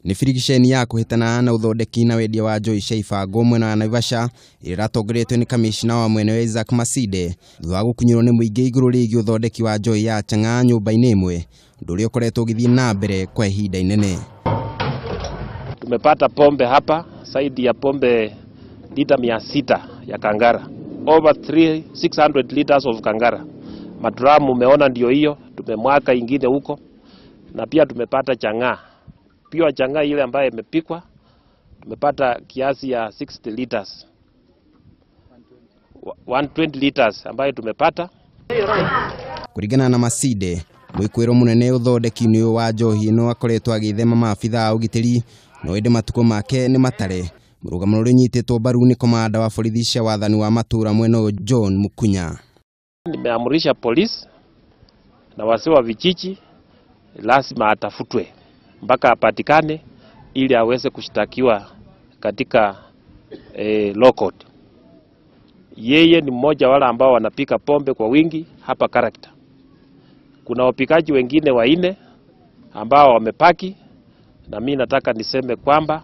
Ni birigiceni ya kuhitana na uthondeki na wendia wa njohi cia ibango mwena wa Naivasha iratongoretwo ni kamishna wa mwena Isaac Masinde thutha wa gukunyirwo ni muingi iguru rigi uthondeki wa njohi ya chang'a nyumba-ini imwe ndurio koretwo githii na mbere kwa ihinda inene. Tumepata pombe hapa zaidi ya pombe lita 600 ya kangara, over 600 liters of kangara. Matuura umeona ndio hiyo, tumemwaka ingine huko, na pia tumepata chang'a. Pia chang'a ile ambayo imepikwa tumepata kiasi ya 60 liters, 120 liters ambayo tumepata. Kuringana na Masinde, mwikwiro munene uthondeki-ini wa njohi no akoretwo agithema maabitha a ugitiri no ende matuko make ni matare. Murugamo runyititwo mbaru ni komanda wa borithi cia Wathani wa matuura mwena John Mukunya. Nimeamrisha polisi na wazee wa vijiji lazima atafutwe mpaka apatikane ili aweze kushtakiwa katika law court. Yeye ni mmoja wala ambao wanapika pombe kwa wingi hapa karagita. Kuna wapikaji wengine wanne ambao wamepaki, na mimi nataka niseme kwamba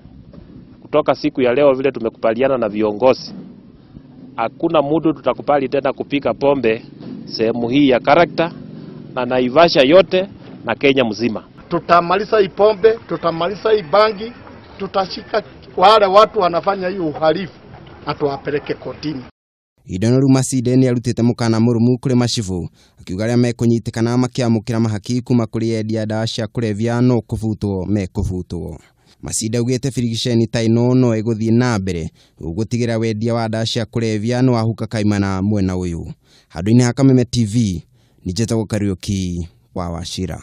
kutoka siku ya leo vile tumekubaliana na viongozi, hakuna mtu tutakubali tena kupika pombe sehemu hii ya karagita na Naivasha yote na Kenya mzima. Tutamaliza hii pombe, tutamaliza hii bangi, tutashika wale watu wanafanya hii uhalifu na tuwapeleke kotini. Idonoru Masinde ni arutite mukana murumu kuri mashivu akiuga aria mekunyitikana makiamukira mahaki kuma kuri endia dawa cia kulevya no kuvutwo mekuvutwo. Masinde augite birigiceni ta ino no iguthii na mbere gutigira wendia wa dawa cia kulevya no ahuka kaimana mwena uyu. Handu-ini ha Kameme TV ni Njeta Kariuki wa Wachira.